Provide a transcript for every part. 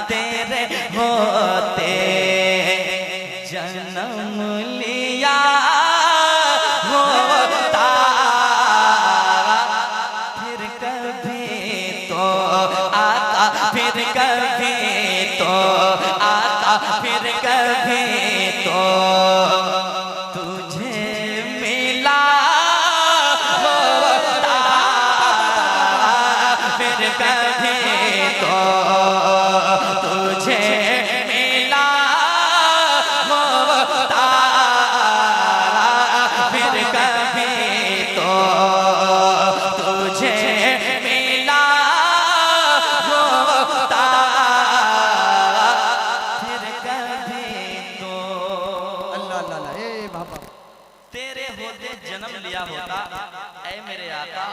तेरे होते जन्म लिया होता, फिर कभी तो आता, फिर कभी तो आता, फिर कभी तो तुझे मिला होता, फिर कभी तो तुझे मिला होता, फिर कभी तो तुझे मिला होता, फिर कभी तो। अल्लाह अल्लाह ए बाबा तेरे होते जन्म लिया होता, ऐ मेरे आका,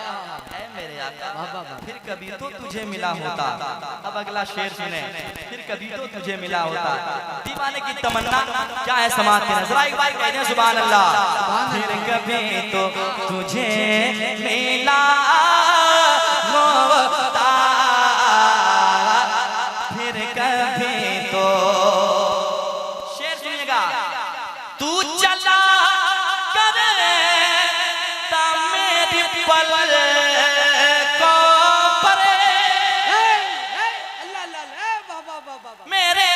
ऐ मेरे आका, फिर कभी तो तुझे मिला होता। अब अगला शेर सुने, फिर कभी तो तुझे मिला होता। दीवाने की तमन्ना क्या है समाज के नजर, एक बार कह दें सुभान अल्लाह। फिर कभी तो तुझे मिला होता, फिर कभी तो। शेर सुनिएगा, तू चला मेरे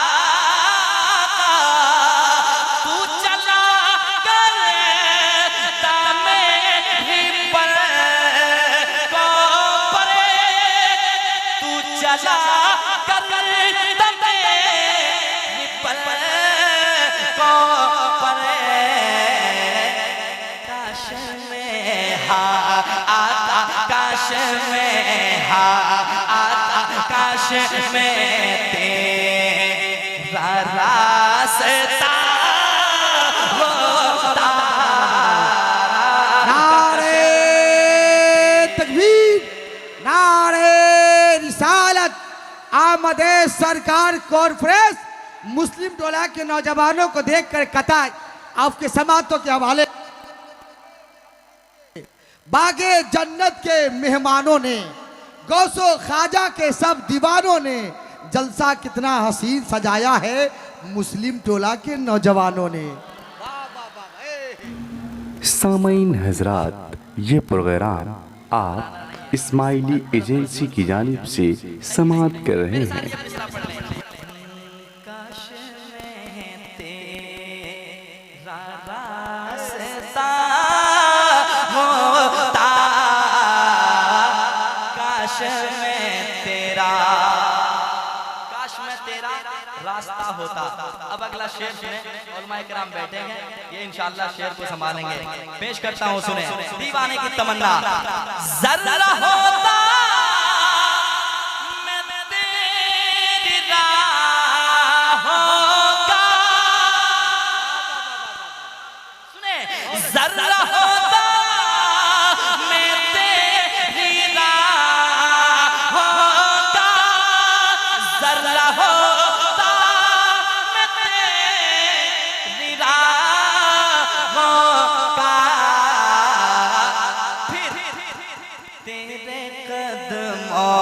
आका, तू चला कर मेरी पर को परे, तू चला कर मेरी पर को परे, काश में हा आता, काश में हा आता, काश में तेरा रास्ता होता। नारे तकबीर, नारे रिसालत। आमदे सरकार कॉन्फ्रेंस मुस्लिम टोला के नौजवानों को देखकर कतार आपके समातों के हवाले। बागे जन्नत के मेहमानों ने, गौसो ख्वाजा के सब दीवानों ने, जलसा कितना हसीन सजाया है मुस्लिम टोला के नौजवानों ने। सामईन हजरात, ये प्रोग्राम आप इस्माइली एजेंसी की जानिब से समाअत कर रहे हैं। काश में तेरा रास्ता होता, काश में तेरा, काश में तेरा रास्ता होता। अब अगला शेर सुने, उलमाए किराम बैठे हैं, ये इंशाअल्लाह शेर को संभालेंगे। पेश करता हूँ, सुने दीवाने की तमन्ना। जर्रा होता मैं तेरी राहों का, सुने जर्रा होता मैं तेरी राहों का, जर्रा होता मैं तेरी राहों का, फिर तेरे कदमों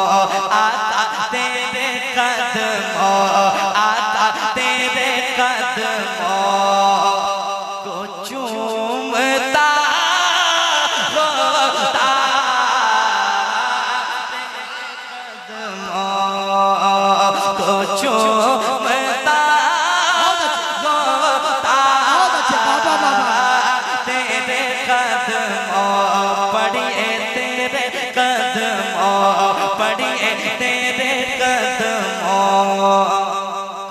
आता, तेरे कदमों आता, तेरे कदमों को चूमता होता, कदमों को चूमता होता, तेरे कदमों पड़िए, तेरे कदमों पड़िए, तेरे कदमों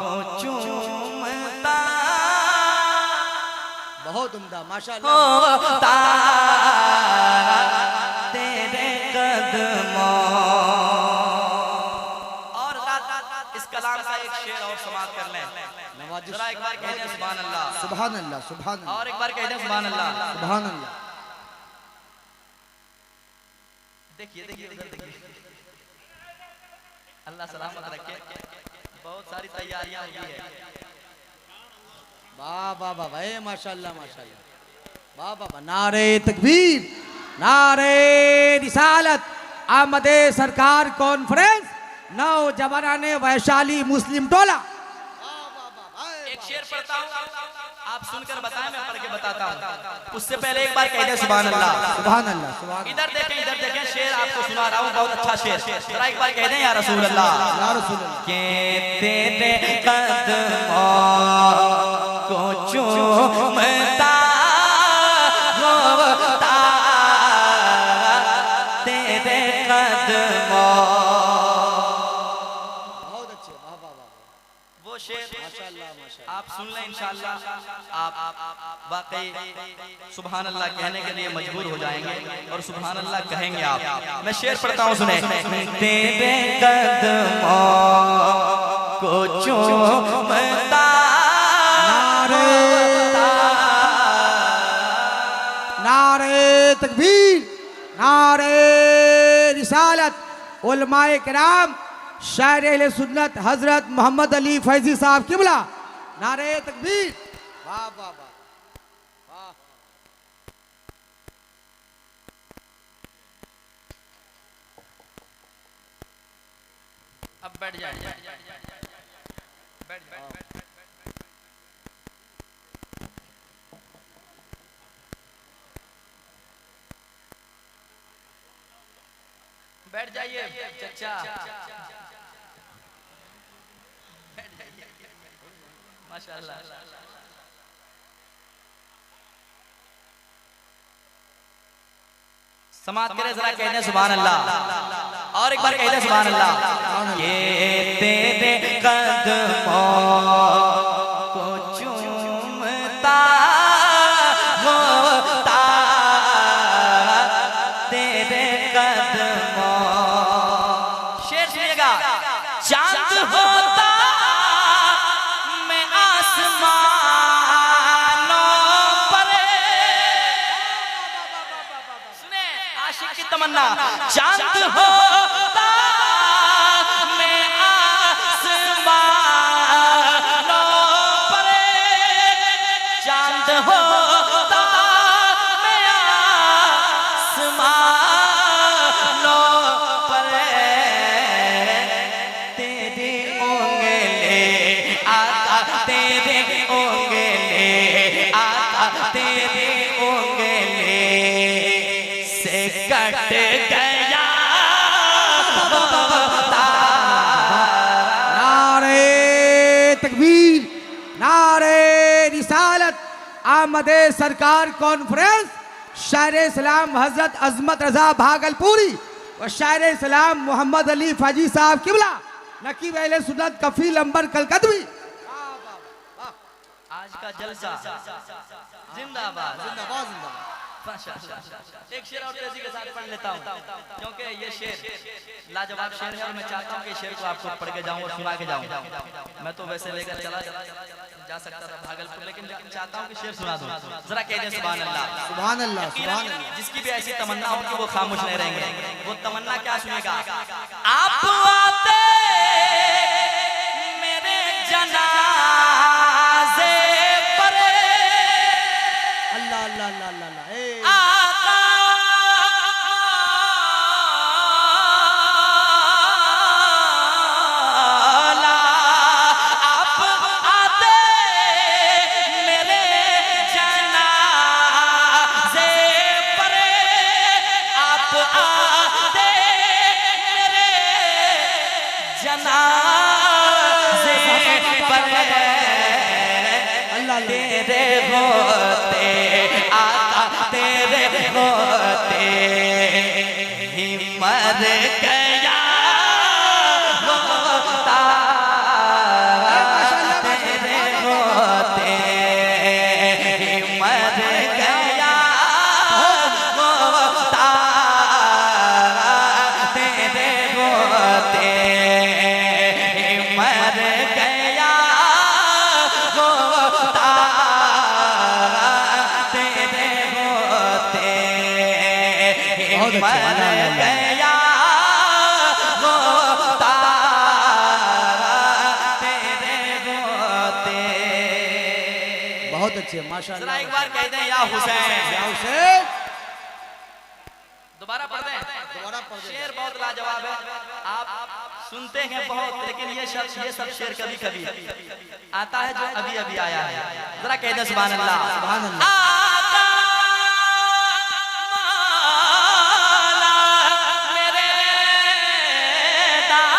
को चूमता बहुत उम्दा माशाअल्लाह। होता, तेरे कदमों। और इस कलाम का एक शेर और समाप्त कर लें। जरा एक बार कह दें सुभान अल्लाह, सुभान अल्लाह, सुभान अल्लाह, और एक बार कह दें सुभान अल्लाह, सुभान अल्लाह। देखिए देखिए उधर देखिए, अल्लाह सलामत रखे। बहुत सारी तैयारियां हुई है। वाह वाह वाह, माशाअल्लाह माशाअल्लाह, वाह वाह, नारे तकबीर, नारे रिसालत आमदे सरकार कॉन्फ्रेंस नौजवाना ने वैशाली मुस्लिम टोला। एक शेर पढ़ता हूँ, आप सुनकर बताएं, मैं पढ़ के बताता हूँ। उससे पहले एक बार कह दे सुभान अल्लाह। सुभान अल्लाह, सुभान इधर देखें शेर आपको सुना रहा हूँ, बहुत अच्छा शेर। जरा एक बार कह दें या रसूल अल्लाह। या रसूल अल्लाह। के तेरे कदमों को चूमता होता तेरे कदमों। बहुत अच्छे, वाह वाह वाह। वो शेर माशाअल्लाह, माशाअल्लाह। आप सुन लें इंशाअल्लाह, आप वाकई सुभान अल्लाह कहने के लिए मजबूर हो जाएंगे और सुभान अल्लाह कहेंगे आप। मैं शेर पढ़ता हूँ, सुने। तेरे कदमों को चूमता नारे तकबीर, नारे रिसालत उलमाए किराम शायर अहले सुन्नत हजरत मोहम्मद अली फैजी साहब किबला। नारे तकबीर, वाह वाह वाह। अब बैठ जाए, बैठ जाए। बैठ जाइए चचा, माशाअल्लाह। समात करे जरा, कहते सुभान अल्लाह। और एक बार कहते सुभान अल्लाह। ये तेरे कदमों को चूमता होता तेरे कदमों। शेर सुनिएगा। चांद होता मैं आसमानों पर, सुने आशिक की तमन्ना। चांद होता मैं आसमानों पर, चांद होता मैं आसमानों पर, तेरे उंगले आता तेरे उंगले आता तेरे उंगले से कट गया नारे तकबीर, नारे रिसालत आमदे सरकार कॉन्फ्रेंस शायर इस्लाम हजरत अजमत रजा भागलपुरी और शायर इस्लाम मोहम्मद अली फैजी साहब किबला नकीब अहले सुन्नत कफील अंबर कलकदवी। आज का जलसा जिंदाबाद जिंदाबाद जिंदाबाद। एक शेर और तेजी के साथ पढ़ लेता हूँ, क्योंकि ये शेर लाजवाब शेर है और मैं चाहता हूँ कि शेर को आपको पढ़ के जाऊँ और सुना के जाऊँ। मैं तो वैसे लेकर चला जा सकता था भागलपुर, लेकिन चाहता हूँ कि शेर सुना दूँ। जरा कह दें सुभान अल्लाह। सुभान अल्लाह, सुभान अल्लाह। जिसकी भी ऐसी तमन्ना होगी वो खामोश नहीं रहेंगे। वो तमन्ना क्या सुनेगा। आप आते मेरे जनाजे पर, अल्लाह अल्लाह अल्लाह अल्लाह। ए आका आप आते मेरे जनाजे पर, आप आते मेरे जनाजे पर, अल्लाह तेरे होते आका तेरे होते ही मर गया होता, तेरे होते ही मर गया होता, तेरे होते ही मर गया होता, तेरे होते बहुत अच्छा, मर गया होता, तेरे होते। बहुत अच्छे, जरा माशाअल्लाह। एक बार कह दें या हुसैन। या हुसैन। दोबारा पढ़ दें? दोबारा पढ़ दें। शेर बहुत लाजवाब है, आप सुनते हैं बहुत, लेकिन ये सब शेर कभी कभी आता है जो अभी अभी आया है। जरा कह दे सुभान अल्लाह। सुभान अल्लाह। आका मौला मेरे दाता,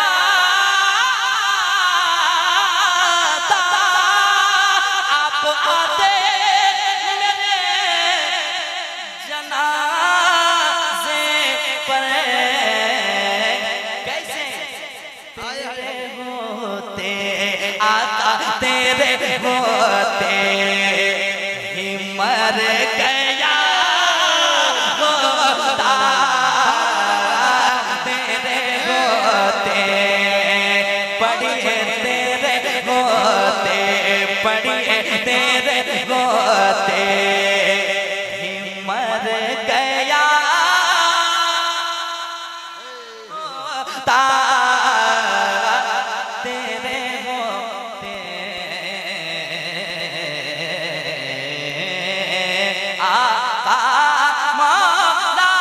आप आते मेरे जनाजे पर, कैसे तेरे होते आका तेरे होते ही मर गया होता, तेरे होते पढ़िए तेरे होते पढ़िए तेरे होते ही मर गया होता, तेरे होते आका मौला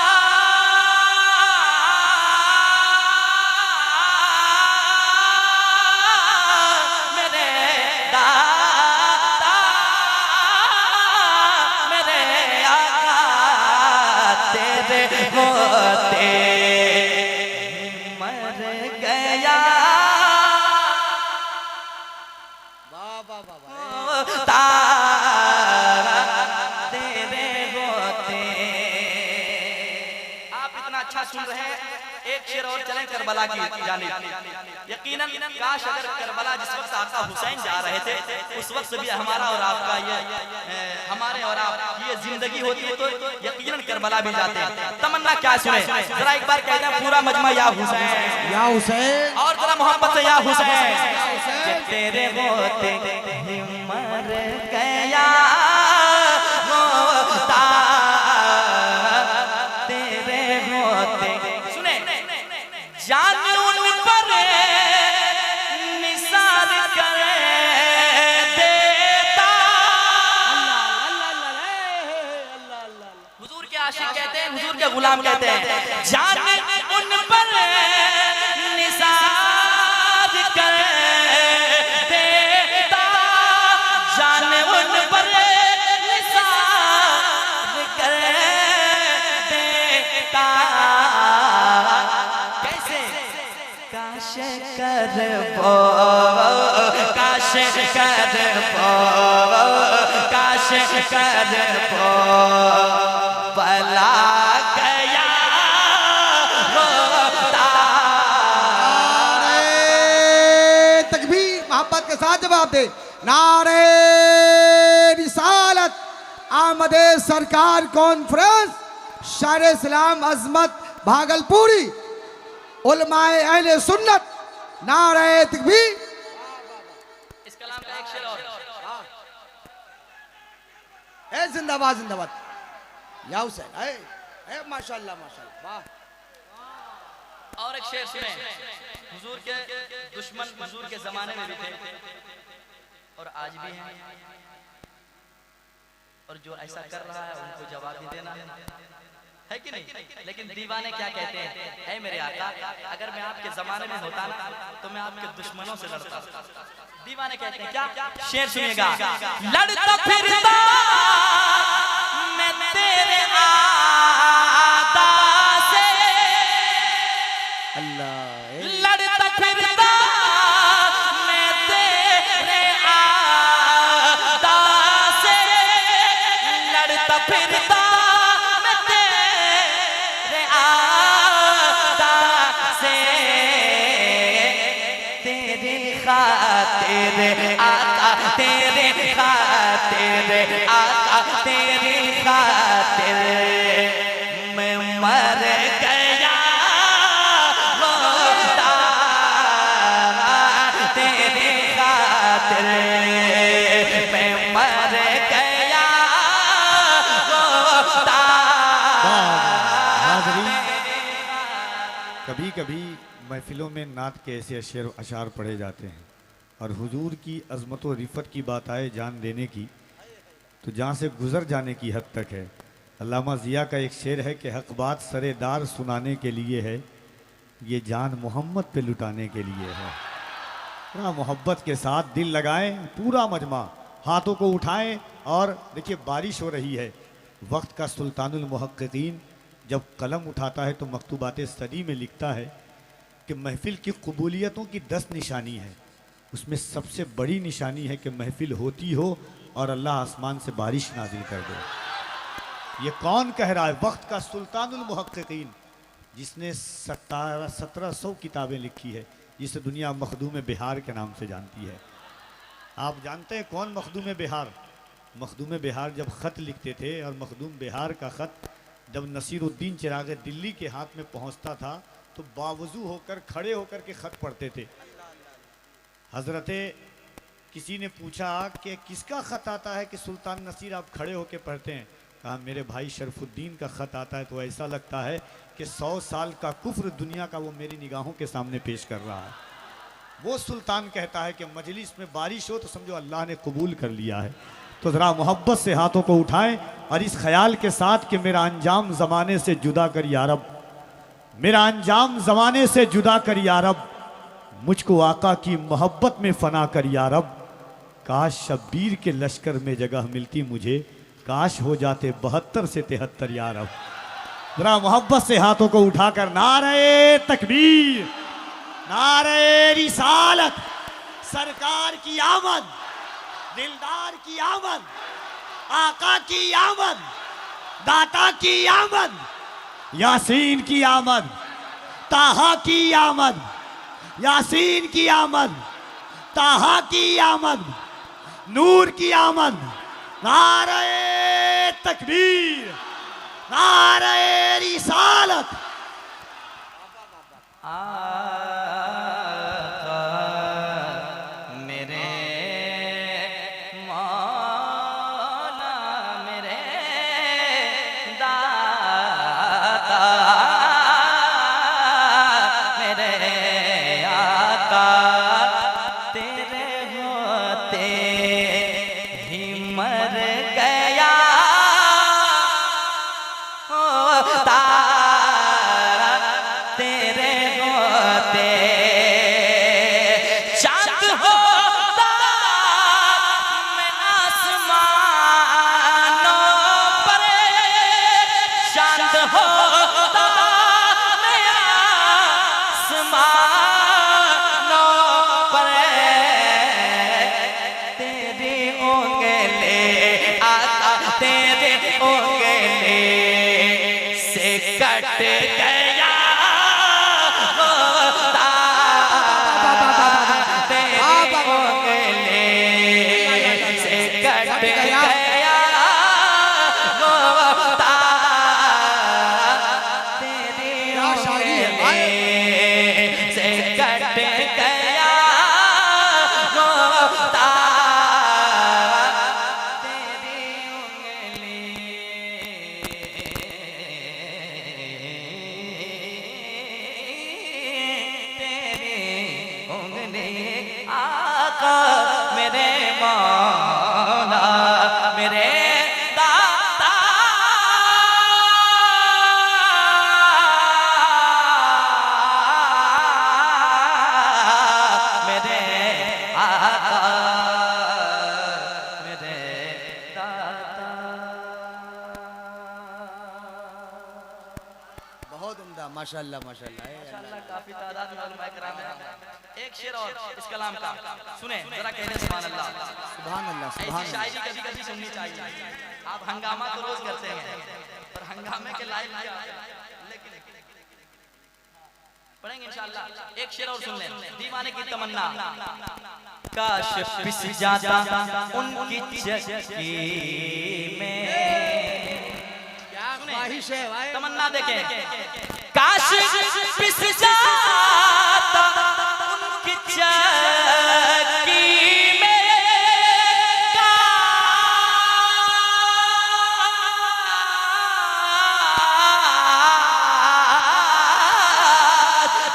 मेरे दाता, मेरे आका तेरे होते मर गया वाह वाह वाह वाह। होता, तेरे होते। आप इतना अच्छा सुन रहे हैं, एक शेर और चलें करबला की जानिब। यकीनन काश अगर करबला जिस वक्त आका हुसैन जा रहे थे उस वक्त भी हमारा और आपका ये हमारे और आप ये जिंदगी होती है तो यकीनन करबला भी जाते हैं। तमन्ना क्या सुने, जरा एक बार कहते हैं पूरा मजमा या हुसैन, या हुसैन, और जरा मोहब्बत से या हुसैन, हुसैन। कि तेरे होते ही मर गया होता, तेरे होते। सुने, जान उन पर निसार कर देता। हुजूर के आशिक कहते हैं, हुजूर के गुलाम कहते हैं, जान उन पर निसार कर देता, जान उन पर निसार कर देता, कैसे काश कर वो, काश कर वो, काश कर वो भला गया होता। नारे तकबीर, मोहब्बत के साथ जवाब दे। नारे रिसालत, आमदे सरकार कॉन्फ्रेंस, शायर इस्लाम अजमत भागलपुरी, उलमाए अहले सुन्नत, नारे तकबीर। इस कलाम का एक शेर और। ए जिंदाबाद जिंदाबाद या हुसैन, ए माशाल्लाह माशाल्लाह, वाह। और एक शेर सुने, हुजूर के दुश्मन हुजूर के जमाने में भी थे और आज भी हैं, और जो ऐसा कर रहा है उनको जवाब भी देना है कि नहीं? लेकिन दीवाने क्या कहते हैं, ऐ मेरे आका अगर मैं आपके जमाने में होता ना तो मैं आपके दुश्मनों से लड़ता। दीवाने कहते हैं क्या, शेर सुनिएगा, लड़ता फिरता मैं तेरे आदा से, अल्लाह लड़ता फिरता मैं तेरे आदा से, लड़ता फिरता मैं तेरे आदा से, तेरी खातिर आका तेरे खातिर आका तेरी खातिर मैं मर गया होता, तेरी खातिर मैं मर गया होता। कभी कभी महफिलों में नात के ऐसे अशार पढ़े जाते हैं और हुजूर की अज़मत व रिफ़त की बात आए जान देने की तो जहाँ से गुज़र जाने की हद तक है, अल्लामा ज़िया का एक शेर है कि हक बात सरेदार सुनाने के लिए है, ये जान मोहम्मद पे लुटाने के लिए है। पूरा मोहब्बत के साथ दिल लगाएं, पूरा मजमा हाथों को उठाएं। और देखिए बारिश हो रही है। वक्त का सुल्तानुल मुहक्किकीन जब कलम उठाता है तो मकतूबात सदी में लिखता है कि महफिल की कबूलियतों की 10 निशानी है। उसमें सबसे बड़ी निशानी है कि महफिल होती हो और अल्लाह आसमान से बारिश नाजिल कर दे। ये कौन कह रहा है? वक्त का सुल्तानुल मुहक्किकीन, जिसने 1700 किताबें लिखी है, जिसे दुनिया मखदूम बिहार के नाम से जानती है। आप जानते हैं कौन मखदूम बिहार? मखदूम बिहार जब ख़त लिखते थे, और मखदूम बिहार का ख़त जब नसीरुद्दीन चिराग दिल्ली के हाथ में पहुंचता था तो बावजू होकर खड़े होकर के ख़त पढ़ते थे। हज़रते किसी ने पूछा कि किसका ख़त आता है कि सुल्तान नसीर आप खड़े होकर पढ़ते हैं? कहा मेरे भाई शरफुद्दीन का ख़त आता है तो ऐसा लगता है कि 100 साल का कुफ्र दुनिया का वो मेरी निगाहों के सामने पेश कर रहा है। वो सुल्तान कहता है कि मजलिस में बारिश हो तो समझो अल्लाह ने कबूल कर लिया है। तो ज़रा मोहब्बत से हाथों को उठाएं और इस ख्याल के साथ कि मेरा अंजाम ज़माने से जुदा कर या रब, मेरा अंजाम ज़माने से जुदा कर या रब, मुझको आका की मोहब्बत में फ़ना कर या रब। काश शब्बीर के लश्कर में जगह मिलती मुझे, काश हो जाते 72 से 73 या रब। ज़रा मोहब्बत से हाथों को उठाकर नारे तकबीर, नारे रिसालत, सरकार की आमद, दिलदार की आमद, आका की आमद, दाता की आमद, यासीन की आमद, ताहा की आमद, यासीन की आमद, ताहा की आमद, नूर की आमद। नारे तकबीर, नारे रिसालत। मेरे मौला मेरे दाता मेरे आका, तेरे होते ही मर गया होता, तेरे होते चांद होता मैं आसमानों पर, चांद होता मैं आसमानों पर, तेरी उंगली आका, तेरे उंगली से कट गया होता, तेरी उंगली से कट गया होता, तेरी उंगली से कट गया होता, तेरी उंगली आका मेरे मौला मेरे दाता, मेरे आका मेरे दाता। बहुत उम्दा, माशाल्लाह माशाल्लाह। माशाअल्लाह काफी तादाद में उलमाए किराम हैं। एक शेर और इस कलाम का सुने जरा, कहने सुभान अल्लाह। सुभान अल्लाह ऐसी सुभान अल्लाह। शायरी कभी कभी सुननी चाहिए। आप हंगामा तो रोज करते हैं, पर हंगामे के लायक लेकिन पढ़ेंगे इंशाअल्लाह। एक शेर और सुन लें, दीवाने की तमन्ना। काश पिस जाता उनकी चक्की में, क्या ख्वाहिश है भाई? तमन्ना देखें। काश पिस जाता उनकी चक्की में,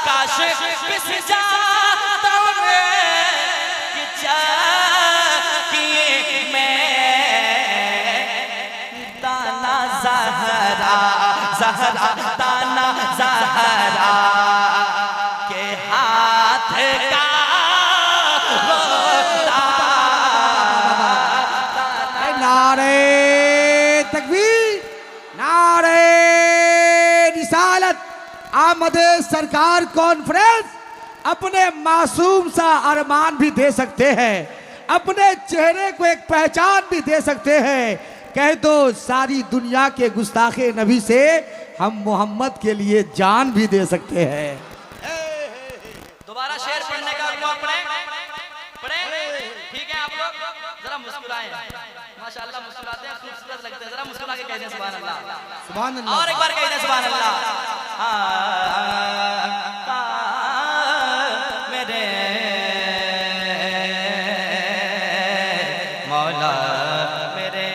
काश पिस जाता उनकी चक्की में, दाना ज़हरा ज़हरा ताना ज़हरा के हाथ का नारे तकबीर, नारे रिसालत। आमदे सरकार कॉन्फ्रेंस अपने मासूम सा अरमान भी दे सकते हैं, अपने चेहरे को एक पहचान भी दे सकते हैं। कह दो सारी दुनिया के गुस्ताखे नबी से हम मोहम्मद के लिए जान भी दे सकते हैं। दोबारा शेर पढ़ने का पढ़े ठीक है। आप लोग जरा मुस्कुराएं, माशाअल्लाह मुस्कुराते हैं, खूबसूरत लगते हैं। जरा मुस्कुरा के कह दें सुभान अल्लाह, सुभान अल्लाह। और एक बार कह दें सुभान अल्लाह। मेरे मौला मेरे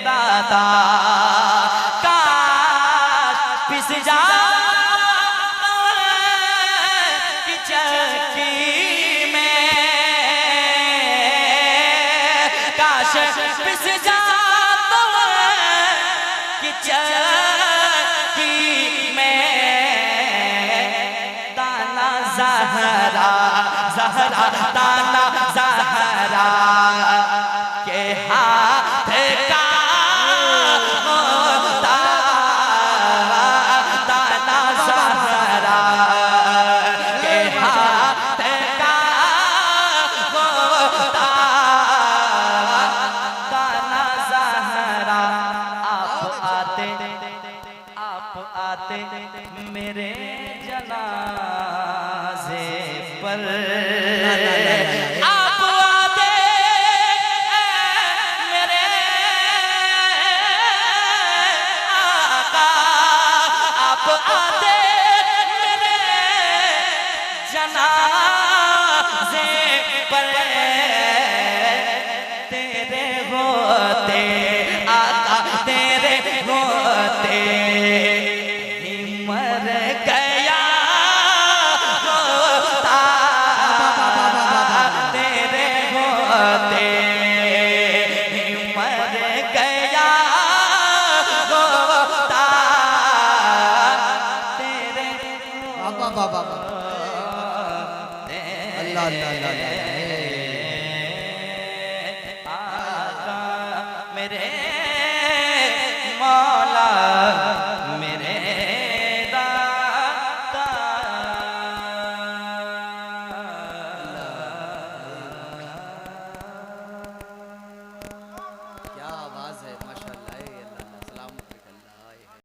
दाता काश पिस जा कि चक्की में, काश पिस जा कि चक्की में ताना ज़हरा ज़हरा ताना ज़हरा के हाथ का होता ताना ज़हरा के हाथ का होता ताना ज़हरा। आप आते मेरे जनाज़े पर, आप आते मेरे आका, आप आते मेरे जनाज़े पर, तेरे होते आका तेरे होते ही मर गया होता, तेरे होते ही मर गया होता, तेरे अल्लाह अल्लाह अल्लाह।